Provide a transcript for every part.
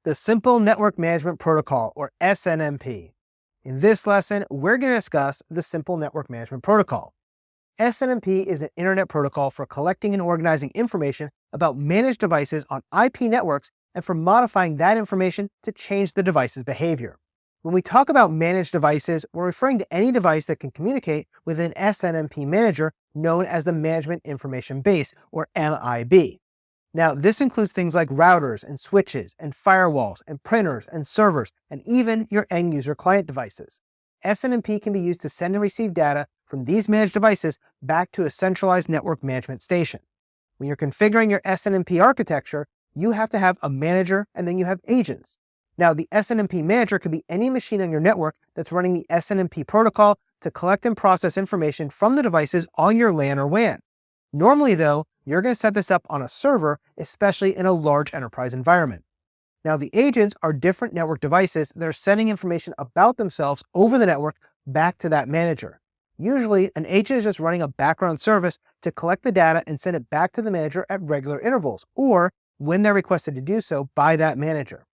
the Simple Network Management Protocol, or SNMP. In this lesson, we're going to discuss the Simple Network Management Protocol. SNMP is an internet protocol for collecting and organizing information about managed devices on IP networks and for modifying that information to change the device's behavior. When we talk about managed devices, we're referring to any device that can communicate with an SNMP manager known as the Management Information Base, or MIB. Now, this includes things like routers and switches and firewalls and printers and servers and even your end-user client devices. SNMP can be used to send and receive data from these managed devices back to a centralized network management station. When you're configuring your SNMP architecture, you have to have a manager and then you have agents. Now, the SNMP manager could be any machine on your network that's running the SNMP protocol to collect and process information from the devices on your LAN or WAN. Normally, though, you're going to set this up on a server, especially in a large enterprise environment. Now, the agents are different network devices that are sending information about themselves over the network back to that manager. Usually, an agent is just running a background service to collect the data and send it back to the manager at regular intervals, or when they're requested to do so by that manager.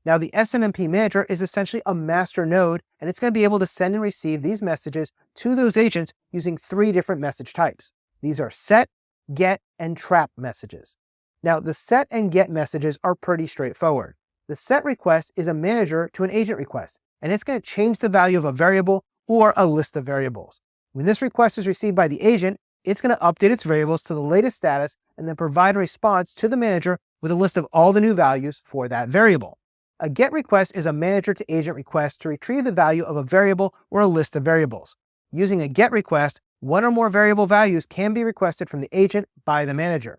Now, the SNMP manager is essentially a master node, and it's going to be able to send and receive these messages to those agents using 3 different message types. These are set, get, and trap messages. Now, the set and get messages are pretty straightforward. The set request is a manager to an agent request, and it's going to change the value of a variable or a list of variables. When this request is received by the agent, it's going to update its variables to the latest status and then provide a response to the manager with a list of all the new values for that variable. A GET request is a manager to agent request to retrieve the value of a variable or a list of variables. Using a GET request, one or more variable values can be requested from the agent by the manager.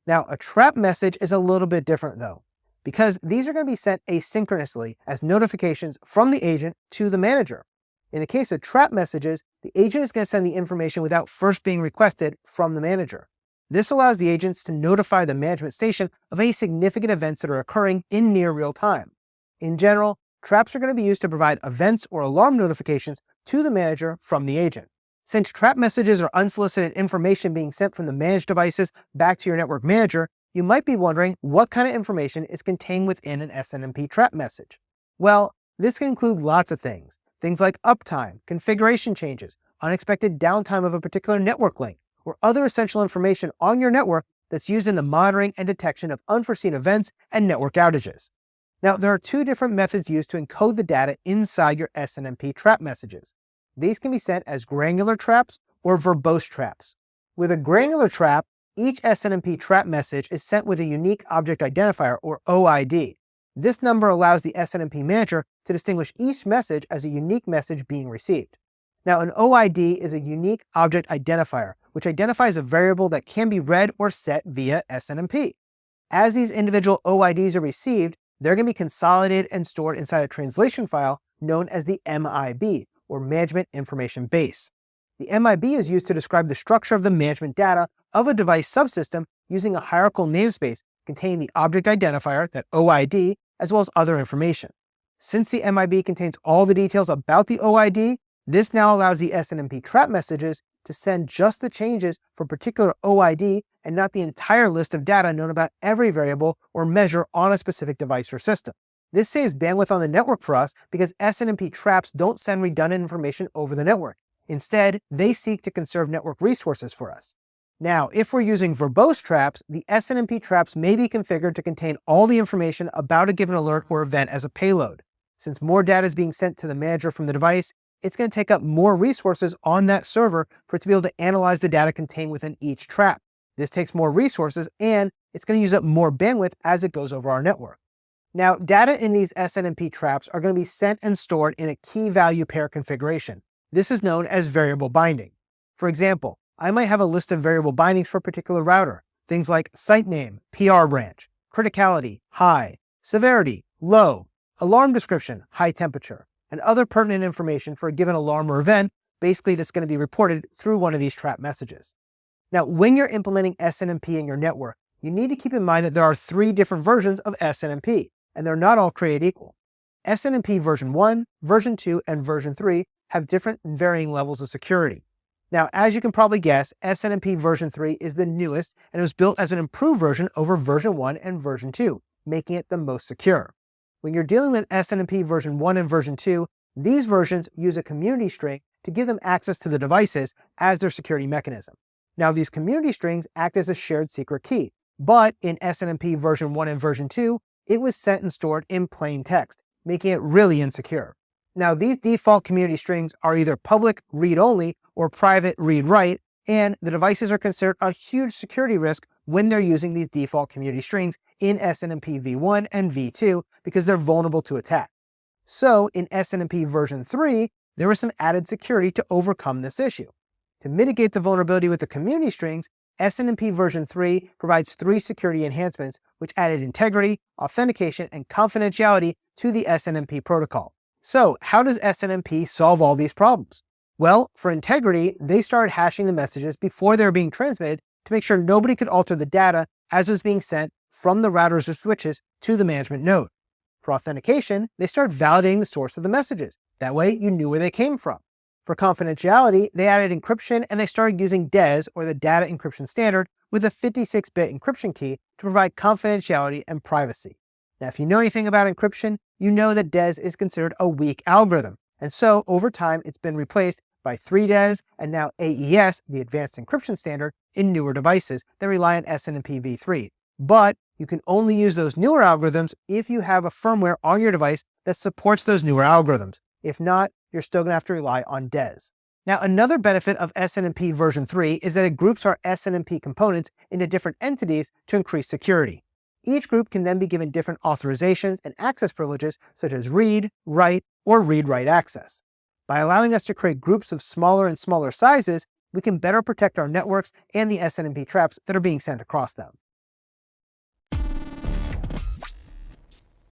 Now, a trap message is a little bit different though, because these are going to be sent asynchronously as notifications from the agent to the manager. In the case of trap messages, the agent is going to send the information without first being requested from the manager. This allows the agents to notify the management station of any significant events that are occurring in near real time. In general, traps are going to be used to provide events or alarm notifications to the manager from the agent. Since trap messages are unsolicited information being sent from the managed devices back to your network manager, you might be wondering what kind of information is contained within an SNMP trap message. Well, this can include lots of things. Things like uptime, configuration changes, unexpected downtime of a particular network link, or other essential information on your network that's used in the monitoring and detection of unforeseen events and network outages. Now, there are 2 different methods used to encode the data inside your SNMP trap messages. These can be sent as granular traps or verbose traps. With a granular trap, each SNMP trap message is sent with a unique object identifier, or OID. This number allows the SNMP manager to distinguish each message as a unique message being received. Now, an OID is a unique object identifier, which identifies a variable that can be read or set via SNMP. As these individual OIDs are received, they're going to be consolidated and stored inside a translation file known as the MIB, or Management Information Base. The MIB is used to describe the structure of the management data of a device subsystem using a hierarchical namespace containing the object identifier, that OID, as well as other information. Since the MIB contains all the details about the OID, this now allows the SNMP trap messages to send just the changes for a particular OID and not the entire list of data known about every variable or measure on a specific device or system. This saves bandwidth on the network for us because SNMP traps don't send redundant information over the network. Instead, they seek to conserve network resources for us. Now, if we're using verbose traps, the SNMP traps may be configured to contain all the information about a given alert or event as a payload. Since more data is being sent to the manager from the device, it's going to take up more resources on that server for it to be able to analyze the data contained within each trap. This takes more resources and it's going to use up more bandwidth as it goes over our network. Now, data in these SNMP traps are going to be sent and stored in a key value pair configuration. This is known as variable binding. For example, I might have a list of variable bindings for a particular router, things like site name, PR branch, criticality, high, severity, low, alarm description, high temperature, and other pertinent information for a given alarm or event, basically that's going to be reported through one of these trap messages. Now, when you're implementing SNMP in your network, you need to keep in mind that there are 3 different versions of SNMP, and they're not all created equal. SNMP version 1, version 2, and version 3 have different and varying levels of security. Now, as you can probably guess, SNMP version 3 is the newest, and it was built as an improved version over version 1 and version 2, making it the most secure. When you're dealing with SNMP version 1 and version 2, these versions use a community string to give them access to the devices as their security mechanism. Now, these community strings act as a shared secret key, but in SNMP version 1 and version 2, it was sent and stored in plain text, making it really insecure. Now, these default community strings are either public read-only or private read-write, and the devices are considered a huge security risk when they're using these default community strings in SNMP v1 and v2 because they're vulnerable to attack. So in SNMP version 3, there was some added security to overcome this issue. To mitigate the vulnerability with the community strings, SNMP version 3 provides 3 security enhancements which added integrity, authentication, and confidentiality to the SNMP protocol. So how does SNMP solve all these problems? Well, for integrity, they started hashing the messages before they were being transmitted to make sure nobody could alter the data as it was being sent from the routers or switches to the management node. For authentication, they started validating the source of the messages. That way, you knew where they came from. For confidentiality, they added encryption and they started using DES, or the Data Encryption Standard, with a 56-bit encryption key to provide confidentiality and privacy. Now, if you know anything about encryption, you know that DES is considered a weak algorithm. And so, over time, it's been replaced by 3DES and now AES, the Advanced Encryption Standard, in newer devices that rely on SNMP v3. But you can only use those newer algorithms if you have a firmware on your device that supports those newer algorithms. If not, you're still going to have to rely on DES. Now, another benefit of SNMP version 3 is that it groups our SNMP components into different entities to increase security. Each group can then be given different authorizations and access privileges such as read, write, or read-write access. By allowing us to create groups of smaller and smaller sizes, we can better protect our networks and the SNMP traps that are being sent across them.